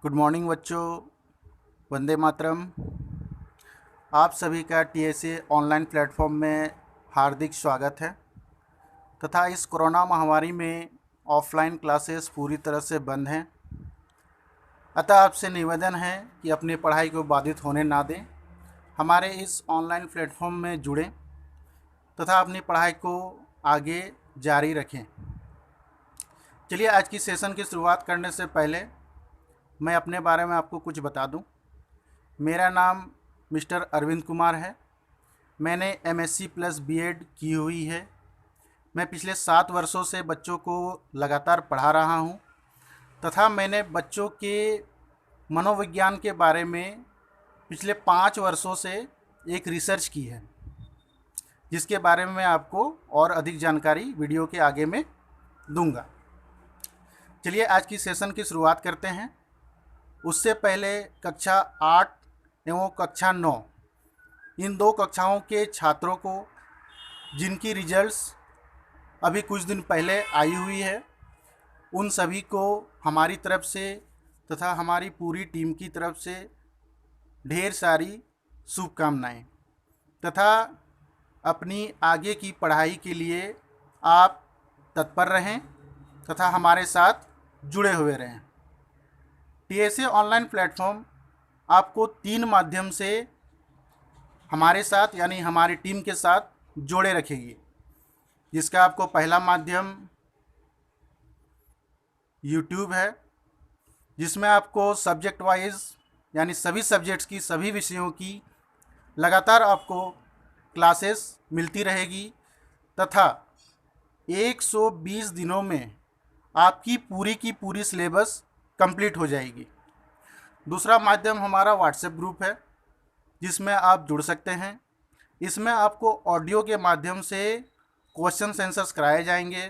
Good morning बच्चों। वंदे मातरम। आप सभी का टीएसए ऑनलाइन प्लेटफॉर्म में हार्दिक स्वागत है तथा इस कोरोना महामारी में ऑफलाइन क्लासेस पूरी तरह से बंद हैं। अतः आपसे निवेदन है कि अपनी पढ़ाई को बाधित होने ना दें, हमारे इस ऑनलाइन प्लेटफॉर्म में जुड़ें तथा अपनी पढ़ाई को आगे जारी रखें। चलिए आज की सेशन की शुरुआत करने से पहले मैं अपने बारे में आपको कुछ बता दूं। मेरा नाम मिस्टर अरविंद कुमार है। मैंने एमएससी प्लस बीएड की हुई है। मैं पिछले 7 वर्षों से बच्चों को लगातार पढ़ा रहा हूं तथा मैंने बच्चों के मनोविज्ञान के बारे में पिछले 5 वर्षों से एक रिसर्च की है, जिसके बारे में मैं आपको और अधिक जानकारी वीडियो के आगे में दूंगा। चलिए आज की सेशन की शुरुआत करते हैं। उससे पहले कक्षा 8 एवं कक्षा 9 इन 2 कक्षाओं के छात्रों को जिनकी रिजल्ट्स अभी कुछ दिन पहले आई हुई है, उन सभी को हमारी तरफ से तथा हमारी पूरी टीम की तरफ से ढेर सारी शुभकामनाएं तथा अपनी आगे की पढ़ाई के लिए आप तत्पर रहें तथा हमारे साथ जुड़े हुए रहें। टीएसए ऑनलाइन प्लेटफॉर्म आपको 3 माध्यम से हमारे साथ यानी हमारी टीम के साथ जोड़े रखेगी, जिसका आपको पहला माध्यम यूट्यूब है, जिसमें आपको सब्जेक्ट वाइज यानी सभी सब्जेक्ट्स की सभी विषयों की लगातार आपको क्लासेस मिलती रहेगी तथा 120 दिनों में आपकी पूरी की पूरी सिलेबस कंप्लीट हो जाएगी। दूसरा माध्यम हमारा व्हाट्सएप ग्रुप है, जिसमें आप जुड़ सकते हैं। इसमें आपको ऑडियो के माध्यम से क्वेश्चन आंसर्स कराए जाएंगे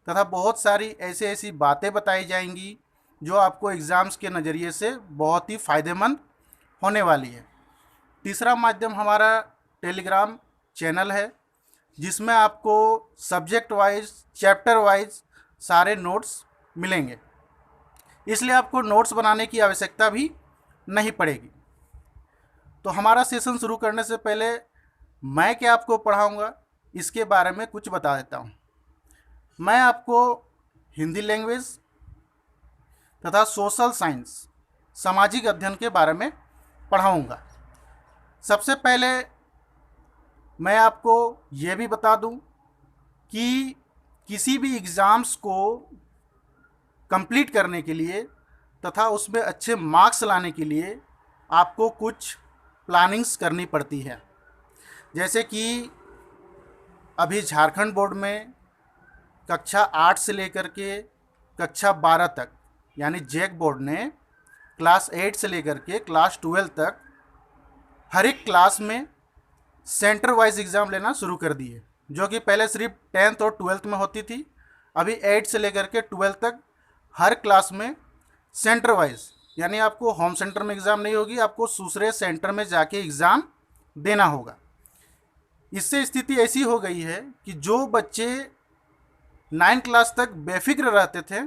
तथा बहुत सारी ऐसी बातें बताई जाएंगी जो आपको एग्ज़ाम्स के नज़रिए से बहुत ही फ़ायदेमंद होने वाली है। तीसरा माध्यम हमारा टेलीग्राम चैनल है, जिसमें आपको सब्जेक्ट वाइज चैप्टर वाइज सारे नोट्स मिलेंगे, इसलिए आपको नोट्स बनाने की आवश्यकता भी नहीं पड़ेगी। तो हमारा सेशन शुरू करने से पहले मैं क्या आपको पढ़ाऊंगा इसके बारे में कुछ बता देता हूं। मैं आपको हिंदी लैंग्वेज तथा सोशल साइंस सामाजिक अध्ययन के बारे में पढ़ाऊंगा। सबसे पहले मैं आपको ये भी बता दूं कि किसी भी एग्ज़ाम्स को कंप्लीट करने के लिए तथा उसमें अच्छे मार्क्स लाने के लिए आपको कुछ प्लानिंग्स करनी पड़ती है। जैसे कि अभी झारखंड बोर्ड में कक्षा 8 से लेकर के कक्षा 12 तक यानी जैक बोर्ड ने क्लास 8 से लेकर के क्लास 12 तक हर एक क्लास में सेंटर वाइज एग्ज़ाम लेना शुरू कर दी है, जो कि पहले सिर्फ 10th और 12th में होती थी। अभी 8 से लेकर के 12 तक हर क्लास में सेंटर वाइज यानी आपको होम सेंटर में एग्ज़ाम नहीं होगी, आपको दूसरे सेंटर में जाके एग्ज़ाम देना होगा। इससे स्थिति ऐसी हो गई है कि जो बच्चे 9 क्लास तक बेफिक्र रहते थे,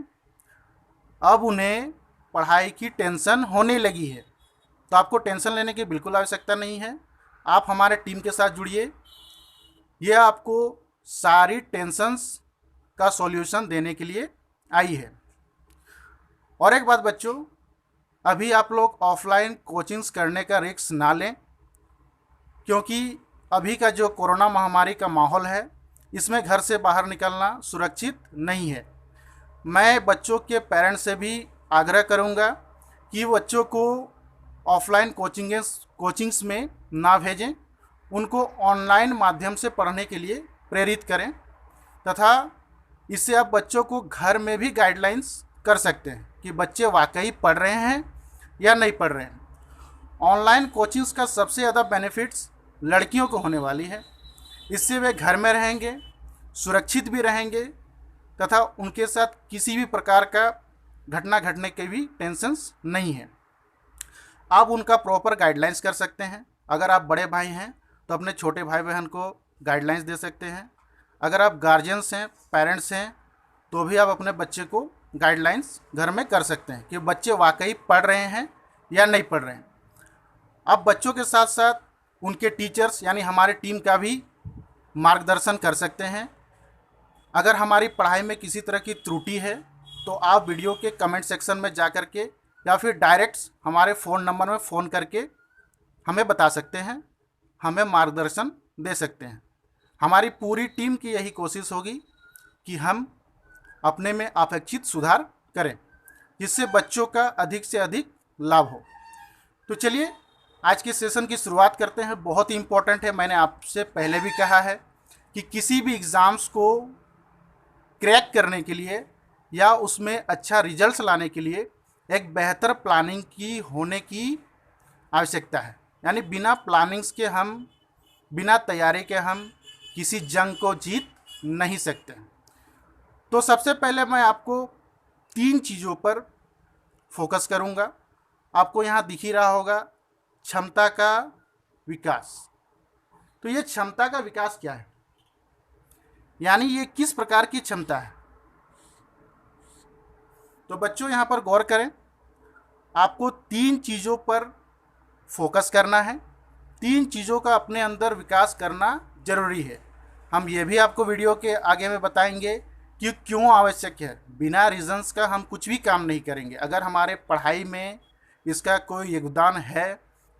अब उन्हें पढ़ाई की टेंशन होने लगी है। तो आपको टेंशन लेने की बिल्कुल आवश्यकता नहीं है। आप हमारे टीम के साथ जुड़िए, यह आपको सारी टेंशन्स का सॉल्यूशन देने के लिए आई है। और एक बात बच्चों, अभी आप लोग ऑफलाइन कोचिंग्स करने का रिस्क ना लें, क्योंकि अभी का जो कोरोना महामारी का माहौल है, इसमें घर से बाहर निकलना सुरक्षित नहीं है। मैं बच्चों के पेरेंट्स से भी आग्रह करूंगा कि बच्चों को ऑफलाइन कोचिंग्स में ना भेजें, उनको ऑनलाइन माध्यम से पढ़ने के लिए प्रेरित करें तथा इससे आप बच्चों को घर में भी गाइडलाइंस कर सकते हैं कि बच्चे वाकई पढ़ रहे हैं या नहीं पढ़ रहे हैं। ऑनलाइन कोचिंग्स का सबसे ज़्यादा बेनिफिट्स लड़कियों को होने वाली है। इससे वे घर में रहेंगे, सुरक्षित भी रहेंगे तथा उनके साथ किसी भी प्रकार का घटना घटने की भी टेंशन्स नहीं है। आप उनका प्रॉपर गाइडलाइंस कर सकते हैं। अगर आप बड़े भाई हैं तो अपने छोटे भाई बहन को गाइडलाइंस दे सकते हैं। अगर आप गार्जियंस हैं, पेरेंट्स हैं, तो भी आप अपने बच्चे को गाइडलाइंस घर में कर सकते हैं कि बच्चे वाकई पढ़ रहे हैं या नहीं पढ़ रहे हैं। अब बच्चों के साथ साथ उनके टीचर्स यानी हमारे टीम का भी मार्गदर्शन कर सकते हैं। अगर हमारी पढ़ाई में किसी तरह की त्रुटि है तो आप वीडियो के कमेंट सेक्शन में जा कर के या फिर डायरेक्ट हमारे फ़ोन नंबर में फ़ोन करके हमें बता सकते हैं, हमें मार्गदर्शन दे सकते हैं। हमारी पूरी टीम की यही कोशिश होगी कि हम अपने में अपेक्षित सुधार करें, जिससे बच्चों का अधिक से अधिक लाभ हो। तो चलिए आज के सेशन की शुरुआत करते हैं। बहुत ही इम्पोर्टेंट है, मैंने आपसे पहले भी कहा है कि किसी भी एग्ज़ाम्स को क्रैक करने के लिए या उसमें अच्छा रिजल्ट्स लाने के लिए एक बेहतर प्लानिंग की होने की आवश्यकता है। यानी बिना प्लानिंग्स के हम, बिना तैयारी के हम किसी जंग को जीत नहीं सकते। तो सबसे पहले मैं आपको 3 चीज़ों पर फोकस करूंगा। आपको यहाँ दिख ही रहा होगा क्षमता का विकास। तो ये क्षमता का विकास क्या है, यानी ये किस प्रकार की क्षमता है। तो बच्चों यहाँ पर गौर करें, आपको 3 चीज़ों पर फोकस करना है। 3 चीज़ों का अपने अंदर विकास करना जरूरी है। हम ये भी आपको वीडियो के आगे में बताएंगे कि क्यों आवश्यक है। बिना रीजंस का हम कुछ भी काम नहीं करेंगे। अगर हमारे पढ़ाई में इसका कोई योगदान है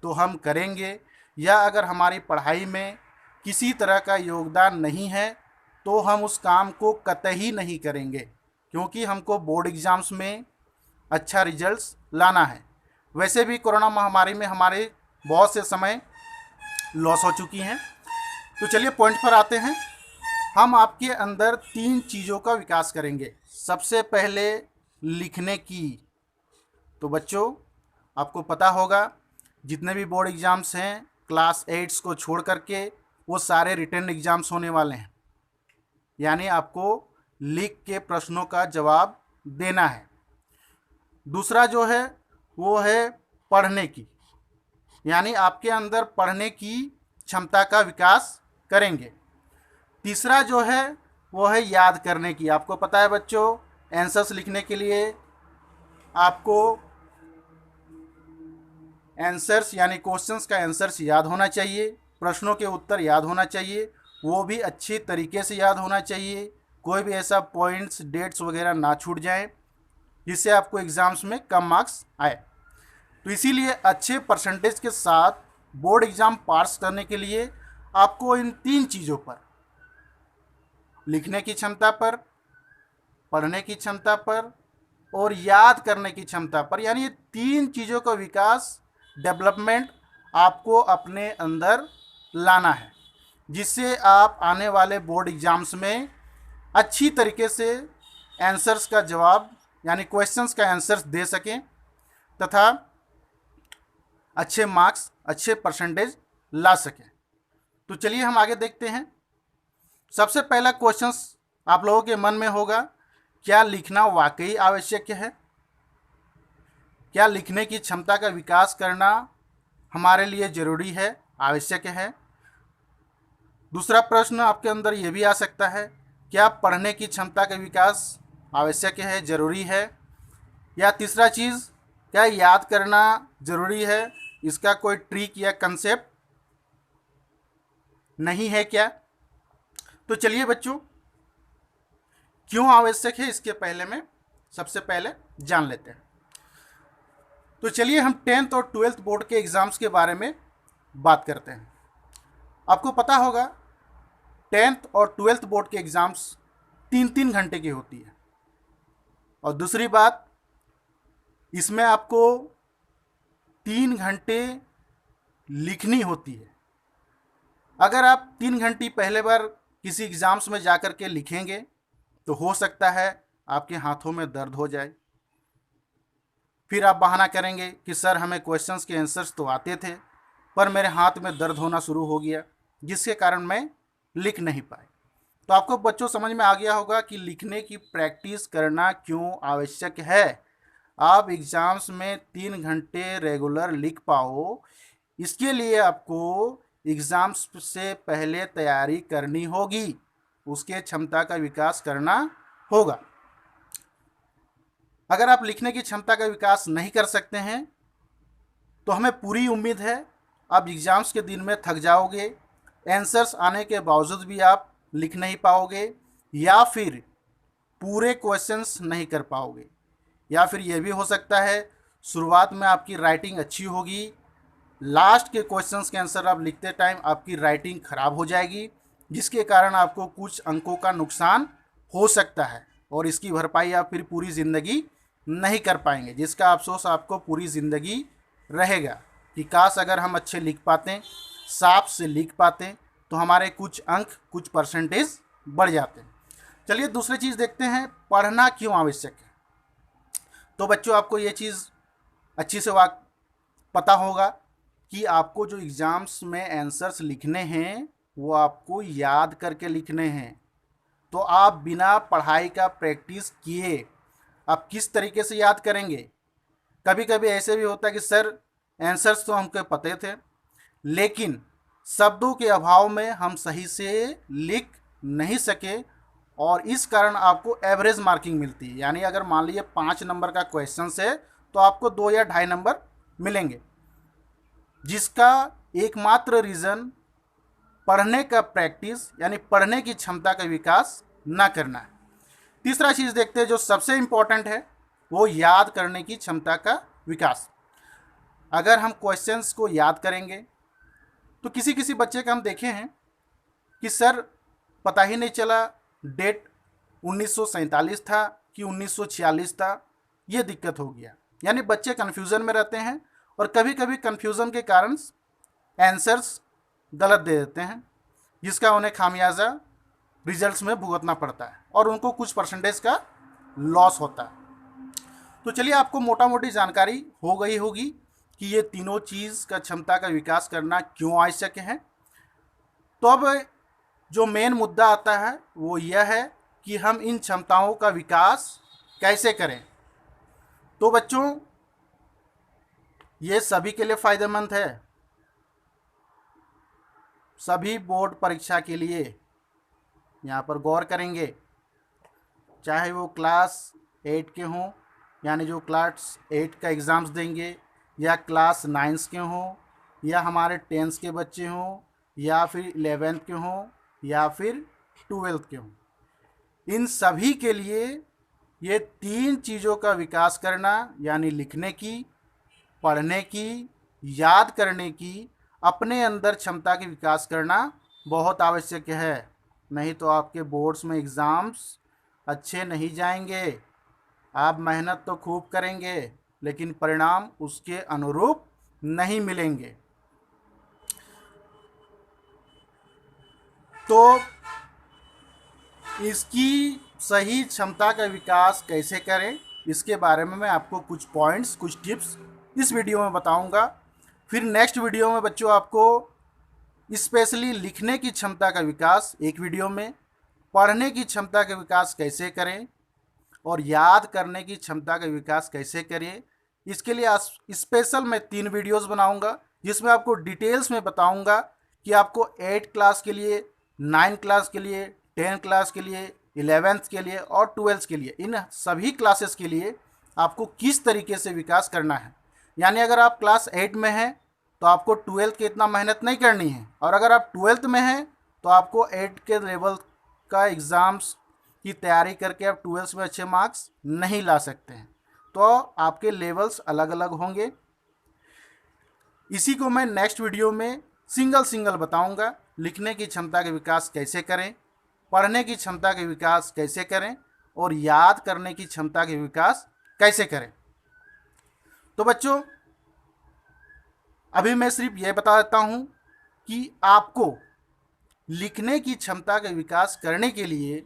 तो हम करेंगे, या अगर हमारी पढ़ाई में किसी तरह का योगदान नहीं है तो हम उस काम को कतई नहीं करेंगे, क्योंकि हमको बोर्ड एग्ज़ाम्स में अच्छा रिजल्ट्स लाना है। वैसे भी कोरोना महामारी में हमारे बहुत से समय लॉस हो चुकी हैं। तो चलिए पॉइंट पर आते हैं। हम आपके अंदर 3 चीज़ों का विकास करेंगे। सबसे पहले लिखने की। तो बच्चों आपको पता होगा जितने भी बोर्ड एग्ज़ाम्स हैं क्लास 8 को छोड़ करके वो सारे रिटन एग्ज़ाम्स होने वाले हैं। यानी आपको लिख के प्रश्नों का जवाब देना है। दूसरा जो है वो है पढ़ने की, यानी आपके अंदर पढ़ने की क्षमता का विकास करेंगे। तीसरा जो है वो है याद करने की। आपको पता है बच्चों, आंसर्स लिखने के लिए आपको आंसर्स यानी क्वेश्चंस का आंसर्स याद होना चाहिए, प्रश्नों के उत्तर याद होना चाहिए, वो भी अच्छी तरीके से याद होना चाहिए। कोई भी ऐसा पॉइंट्स डेट्स वगैरह ना छूट जाए जिससे आपको एग्ज़ाम्स में कम मार्क्स आए। तो इसीलिए अच्छे परसेंटेज के साथ बोर्ड एग्ज़ाम पास करने के लिए आपको इन 3 चीज़ों पर, लिखने की क्षमता पर, पढ़ने की क्षमता पर और याद करने की क्षमता पर, यानी ये 3 चीज़ों का विकास, डेवलपमेंट आपको अपने अंदर लाना है, जिससे आप आने वाले बोर्ड एग्ज़ाम्स में अच्छी तरीके से आंसर्स का जवाब यानी क्वेश्चंस का आंसर्स दे सकें तथा अच्छे मार्क्स, अच्छे परसेंटेज ला सकें। तो चलिए हम आगे देखते हैं। सबसे पहला क्वेश्चंस आप लोगों के मन में होगा, क्या लिखना वाकई आवश्यक है? क्या लिखने की क्षमता का विकास करना हमारे लिए ज़रूरी है, आवश्यक है? दूसरा प्रश्न आपके अंदर ये भी आ सकता है, क्या पढ़ने की क्षमता का विकास आवश्यक है, ज़रूरी है? या तीसरा चीज़, क्या याद करना ज़रूरी है? इसका कोई ट्रिक या कंसेप्ट नहीं है क्या? तो चलिए बच्चों, क्यों आवश्यक है इसके पहले में सबसे पहले जान लेते हैं। तो चलिए हम 10th और 12th बोर्ड के एग्ज़ाम्स के बारे में बात करते हैं। आपको पता होगा 10th और 12th बोर्ड के एग्ज़ाम्स 3-3 घंटे की होती है। और दूसरी बात, इसमें आपको 3 घंटे लिखनी होती है। अगर आप 3 घंटे पहले बार किसी एग्ज़ाम्स में जा कर के लिखेंगे तो हो सकता है आपके हाथों में दर्द हो जाए। फिर आप बहाना करेंगे कि सर हमें क्वेश्चंस के आंसर्स तो आते थे पर मेरे हाथ में दर्द होना शुरू हो गया, जिसके कारण मैं लिख नहीं पाए। तो आपको बच्चों समझ में आ गया होगा कि लिखने की प्रैक्टिस करना क्यों आवश्यक है। आप एग्ज़ाम्स में 3 घंटे रेगुलर लिख पाओ, इसके लिए आपको एग्ज़ाम्स से पहले तैयारी करनी होगी, उसके क्षमता का विकास करना होगा। अगर आप लिखने की क्षमता का विकास नहीं कर सकते हैं तो हमें पूरी उम्मीद है आप एग्ज़ाम्स के दिन में थक जाओगे, आंसर्स आने के बावजूद भी आप लिख नहीं पाओगे, या फिर पूरे क्वेश्चंस नहीं कर पाओगे, या फिर ये भी हो सकता है शुरुआत में आपकी राइटिंग अच्छी होगी, लास्ट के क्वेश्चंस के आंसर आप लिखते टाइम आपकी राइटिंग खराब हो जाएगी, जिसके कारण आपको कुछ अंकों का नुकसान हो सकता है और इसकी भरपाई आप फिर पूरी ज़िंदगी नहीं कर पाएंगे, जिसका अफसोस आपको पूरी ज़िंदगी रहेगा कि काश अगर हम अच्छे लिख पाते, साफ से लिख पाते तो हमारे कुछ अंक, कुछ परसेंटेज बढ़ जाते। चलिए दूसरी चीज़ देखते हैं, पढ़ना क्यों आवश्यक है। तो बच्चों आपको ये चीज़ अच्छी से पता होगा कि आपको जो एग्ज़ाम्स में आंसर्स लिखने हैं वो आपको याद करके लिखने हैं। तो आप बिना पढ़ाई का प्रैक्टिस किए आप किस तरीके से याद करेंगे। कभी कभी ऐसे भी होता है कि सर आंसर्स तो हमको पते थे लेकिन शब्दों के अभाव में हम सही से लिख नहीं सके और इस कारण आपको एवरेज मार्किंग मिलती है। यानी अगर मान लीजिए 5 नंबर का क्वेश्चन है तो आपको 2 या 2.5 नंबर मिलेंगे, जिसका एकमात्र रीज़न पढ़ने का प्रैक्टिस यानी पढ़ने की क्षमता का विकास ना करना है। तीसरा चीज़ देखते हैं जो सबसे इम्पोर्टेंट है, वो याद करने की क्षमता का विकास। अगर हम क्वेश्चंस को याद करेंगे तो किसी किसी बच्चे का हम देखे हैं कि सर पता ही नहीं चला डेट 1947 था कि 1946 था, ये दिक्कत हो गया। यानी बच्चे कन्फ्यूज़न में रहते हैं और कभी कभी कन्फ्यूज़न के कारण आंसर्स गलत दे देते हैं, जिसका उन्हें खामियाजा रिजल्ट्स में भुगतना पड़ता है और उनको कुछ परसेंटेज का लॉस होता है। तो चलिए आपको मोटा मोटी जानकारी हो गई होगी कि ये तीनों चीज़ का क्षमता का विकास करना क्यों आवश्यक है। तो अब जो मेन मुद्दा आता है वो यह है कि हम इन क्षमताओं का विकास कैसे करें। तो बच्चों ये सभी के लिए फ़ायदेमंद है, सभी बोर्ड परीक्षा के लिए। यहाँ पर गौर करेंगे, चाहे वो क्लास 8 के हों यानी जो क्लास 8 का एग्ज़ाम्स देंगे, या क्लास 9 के हों, या हमारे 10th के बच्चे हों, या फिर 11th के हों, या फिर 12th के हों, इन सभी के लिए ये 3 चीज़ों का विकास करना यानी लिखने की, पढ़ने की, याद करने की, अपने अंदर क्षमता की विकास करना बहुत आवश्यक है। नहीं तो आपके बोर्ड्स में एग्ज़ाम्स अच्छे नहीं जाएंगे। आप मेहनत तो खूब करेंगे लेकिन परिणाम उसके अनुरूप नहीं मिलेंगे। तो इसकी सही क्षमता का विकास कैसे करें, इसके बारे में मैं आपको कुछ पॉइंट्स, कुछ टिप्स इस वीडियो में बताऊंगा। फिर नेक्स्ट वीडियो में बच्चों आपको स्पेशली लिखने की क्षमता का विकास एक वीडियो में, पढ़ने की क्षमता का विकास कैसे करें और याद करने की क्षमता का विकास कैसे करें, इसके लिए स्पेशल मैं 3 वीडियोस बनाऊंगा, जिसमें आपको डिटेल्स में बताऊंगा कि आपको 8 क्लास के लिए, 9 क्लास के लिए, 10 क्लास के लिए, 11th के लिए और 12th के लिए, इन सभी क्लासेस के लिए आपको किस तरीके से विकास करना है। यानी अगर आप क्लास 8 में हैं तो आपको 12th के इतना मेहनत नहीं करनी है, और अगर आप 12th में हैं तो आपको 8 के लेवल का एग्ज़ाम्स की तैयारी करके आप 12th में अच्छे मार्क्स नहीं ला सकते हैं। तो आपके लेवल्स अलग अलग होंगे। इसी को मैं नेक्स्ट वीडियो में सिंगल बताऊंगा, लिखने की क्षमता के विकास कैसे करें, पढ़ने की क्षमता के विकास कैसे करें और याद करने की क्षमता के विकास कैसे करें। तो बच्चों अभी मैं सिर्फ ये बता देता हूँ कि आपको लिखने की क्षमता का विकास करने के लिए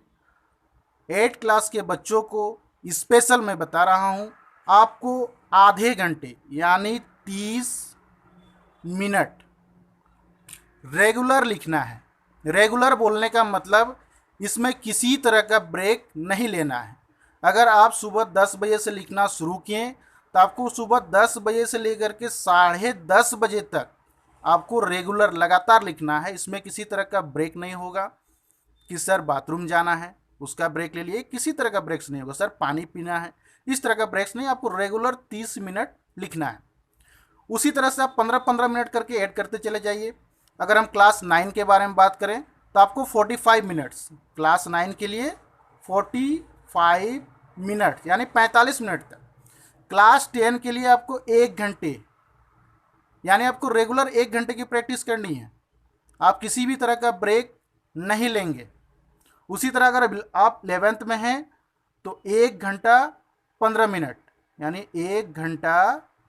8 क्लास के बच्चों को स्पेशल मैं बता रहा हूँ, आपको आधे घंटे यानी 30 मिनट रेगुलर लिखना है। रेगुलर बोलने का मतलब इसमें किसी तरह का ब्रेक नहीं लेना है। अगर आप सुबह 10 बजे से लिखना शुरू किए तो आपको सुबह 10 बजे से लेकर के 10:30 बजे तक आपको रेगुलर लगातार लिखना है। इसमें किसी तरह का ब्रेक नहीं होगा कि सर बाथरूम जाना है उसका ब्रेक ले लिए, किसी तरह का ब्रेक्स नहीं होगा, सर पानी पीना है, इस तरह का ब्रेक्स नहीं, आपको रेगुलर 30 मिनट लिखना है। उसी तरह से आप 15-15 मिनट करके ऐड करते चले जाइए। अगर हम क्लास 9 के बारे में बात करें तो आपको 45 मिनट्स, क्लास 9 के लिए 45 मिनट यानी 45 मिनट तक। क्लास 10 के लिए आपको 1 घंटे, यानी आपको रेगुलर 1 घंटे की प्रैक्टिस करनी है। आप किसी भी तरह का ब्रेक नहीं लेंगे। उसी तरह अगर आप 11th में हैं तो 1 घंटा 15 मिनट, यानी 1 घंटा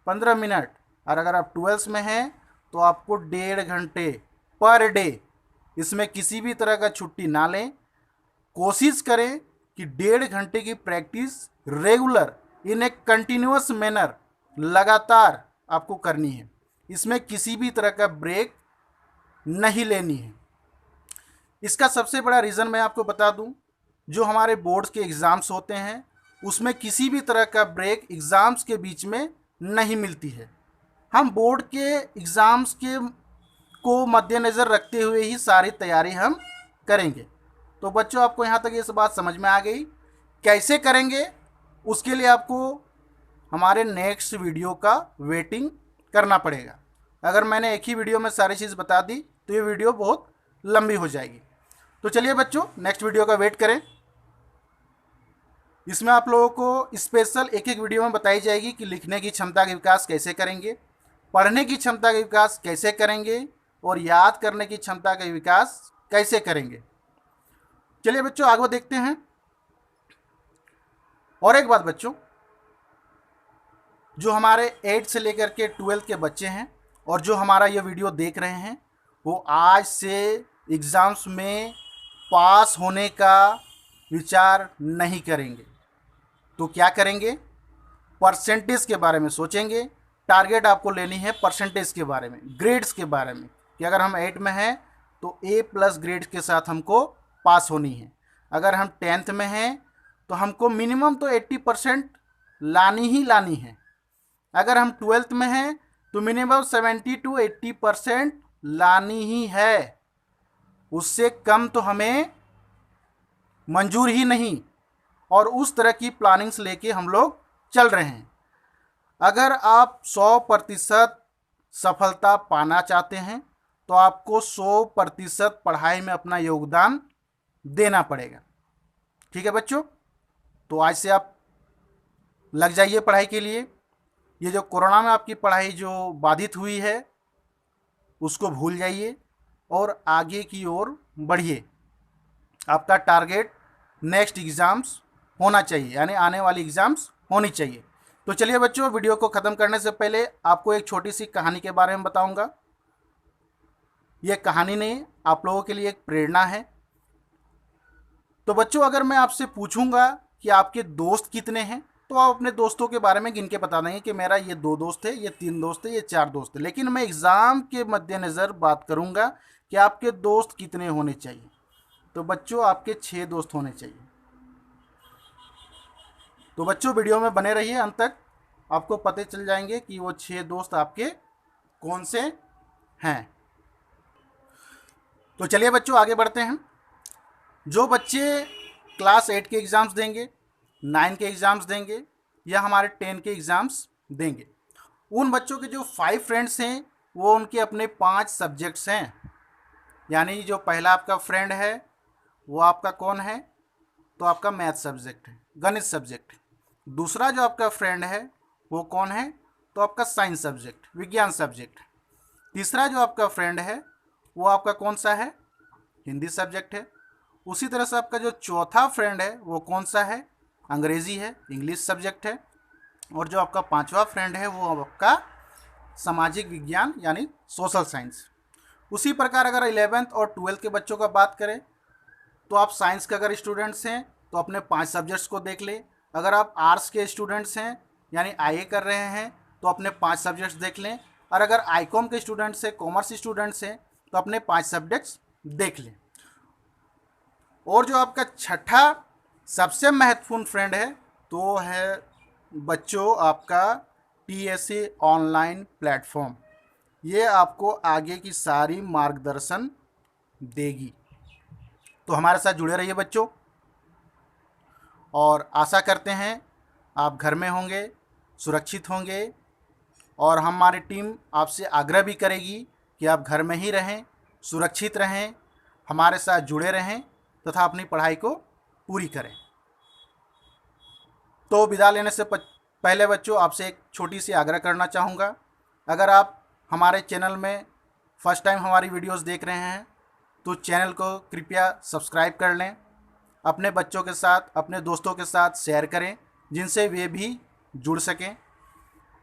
15 मिनट। और अगर आप 12th में हैं तो आपको 1.5 घंटे पर डे, इसमें किसी भी तरह का छुट्टी ना लें। कोशिश करें कि 1.5 घंटे की practice regular in A continuous manner लगातार आपको करनी है। इसमें किसी भी तरह का ब्रेक नहीं लेनी है। इसका सबसे बड़ा रीज़न मैं आपको बता दूं, जो हमारे बोर्ड्स के एग्ज़ाम्स होते हैं उसमें किसी भी तरह का ब्रेक एग्ज़ाम्स के बीच में नहीं मिलती है। हम बोर्ड के एग्ज़ाम्स के को मद्देनज़र रखते हुए ही सारी तैयारी हम करेंगे। तो बच्चों, आपको यहाँ तक ये सब बात समझ में आ गई। कैसे करेंगे उसके लिए आपको हमारे नेक्स्ट वीडियो का वेटिंग करना पड़ेगा। अगर मैंने एक ही वीडियो में सारी चीज़ बता दी तो ये वीडियो बहुत लंबी हो जाएगी। तो चलिए बच्चों, नेक्स्ट वीडियो का वेट करें। इसमें आप लोगों को स्पेशल एक एक वीडियो में बताई जाएगी कि लिखने की क्षमता का विकास कैसे करेंगे, पढ़ने की क्षमता का विकास कैसे करेंगे और याद करने की क्षमता का विकास कैसे करेंगे। चलिए बच्चों, आगे देखते हैं। और एक बात बच्चों, जो हमारे 8 से लेकर के 12 के बच्चे हैं और जो हमारा ये वीडियो देख रहे हैं, वो आज से एग्ज़ाम्स में पास होने का विचार नहीं करेंगे। तो क्या करेंगे? परसेंटेज के बारे में सोचेंगे। टारगेट आपको लेनी है परसेंटेज के बारे में, ग्रेड्स के बारे में, कि अगर हम 8 में हैं तो A+ ग्रेड के साथ हमको पास होनी है। अगर हम 10th में हैं तो हमको मिनिमम तो 80% लानी ही लानी है। अगर हम 12th में हैं तो मिनिमम 70 to 80% लानी ही है। उससे कम तो हमें मंजूर ही नहीं। और उस तरह की प्लानिंग्स लेके हम लोग चल रहे हैं। अगर आप 100% सफलता पाना चाहते हैं तो आपको 100% पढ़ाई में अपना योगदान देना पड़ेगा। ठीक है बच्चों, तो आज से आप लग जाइए पढ़ाई के लिए। ये जो कोरोना में आपकी पढ़ाई जो बाधित हुई है उसको भूल जाइए और आगे की ओर बढ़िए। आपका टारगेट नेक्स्ट एग्ज़ाम्स होना चाहिए, यानी आने वाली एग्ज़ाम्स होनी चाहिए। तो चलिए बच्चों, वीडियो को ख़त्म करने से पहले आपको एक छोटी सी कहानी के बारे में बताऊंगा। ये कहानी नहीं, आप लोगों के लिए एक प्रेरणा है। तो बच्चों, अगर मैं आपसे पूछूंगा कि आपके दोस्त कितने हैं तो आप अपने दोस्तों के बारे में गिन के बता देंगे कि मेरा ये 2 दोस्त है, ये 3 दोस्त है, ये 4 दोस्त है। लेकिन मैं एग्ज़ाम के मद्देनज़र बात करूंगा कि आपके दोस्त कितने होने चाहिए। तो बच्चों, आपके 6 दोस्त होने चाहिए। तो बच्चों, वीडियो में बने रहिए अंत तक, आपको पता चल जाएंगे कि वो 6 दोस्त आपके कौन से हैं। तो चलिए बच्चों, आगे बढ़ते हैं। जो बच्चे क्लास 8 के एग्ज़ाम्स देंगे, 9 के एग्ज़ाम्स देंगे या हमारे 10 के एग्ज़ाम्स देंगे, उन बच्चों के जो 5 फ्रेंड्स हैं वो उनके अपने 5 सब्जेक्ट्स हैं। यानी जो पहला आपका फ्रेंड है वो आपका कौन है? तो आपका मैथ सब्जेक्ट है, गणित सब्जेक्ट। दूसरा जो आपका फ्रेंड है वो कौन है? तो आपका साइंस सब्जेक्ट, विज्ञान सब्जेक्ट। तीसरा जो आपका फ्रेंड है वो आपका कौन सा है? हिंदी सब्जेक्ट है। उसी तरह से आपका जो चौथा फ्रेंड है वो कौन सा है? अंग्रेज़ी है, इंग्लिश सब्जेक्ट है। और जो आपका 5वां फ्रेंड है वो आपका सामाजिक विज्ञान यानी सोशल साइंस। उसी प्रकार अगर 11th और 12th के बच्चों का बात करें तो आप साइंस के अगर स्टूडेंट्स हैं तो अपने 5 सब्जेक्ट्स को देख लें। अगर आप आर्ट्स के स्टूडेंट्स हैं यानी IA कर रहे हैं तो अपने 5 सब्जेक्ट्स देख लें। और अगर ICOM के स्टूडेंट्स हैं, कॉमर्स स्टूडेंट्स हैं, तो अपने 5 सब्जेक्ट्स देख लें। और जो आपका छठा सबसे महत्वपूर्ण फ्रेंड है तो है बच्चों आपका TSA ऑनलाइन प्लेटफॉर्म। ये आपको आगे की सारी मार्गदर्शन देगी। तो हमारे साथ जुड़े रहिए बच्चों, और आशा करते हैं आप घर में होंगे, सुरक्षित होंगे और हमारी टीम आपसे आग्रह भी करेगी कि आप घर में ही रहें, सुरक्षित रहें, हमारे साथ जुड़े रहें तथा अपनी पढ़ाई को पूरी करें। तो विदा लेने से पहले बच्चों आपसे एक छोटी सी आग्रह करना चाहूँगा। अगर आप हमारे चैनल में फर्स्ट टाइम हमारी वीडियोस देख रहे हैं तो चैनल को कृपया सब्सक्राइब कर लें, अपने बच्चों के साथ, अपने दोस्तों के साथ शेयर करें जिनसे वे भी जुड़ सकें।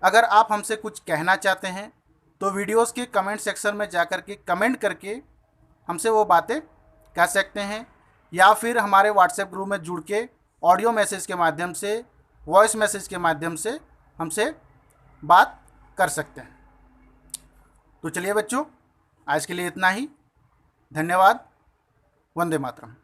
अगर आप हमसे कुछ कहना चाहते हैं तो वीडियोस के कमेंट सेक्शन में जाकर के कमेंट करके हमसे वो बातें कह सकते हैं, या फिर हमारे व्हाट्सएप ग्रुप में जुड़ के ऑडियो मैसेज के माध्यम से, वॉइस मैसेज के माध्यम से हमसे बात कर सकते हैं। तो चलिए बच्चों, आज के लिए इतना ही। धन्यवाद। वंदे मातरम।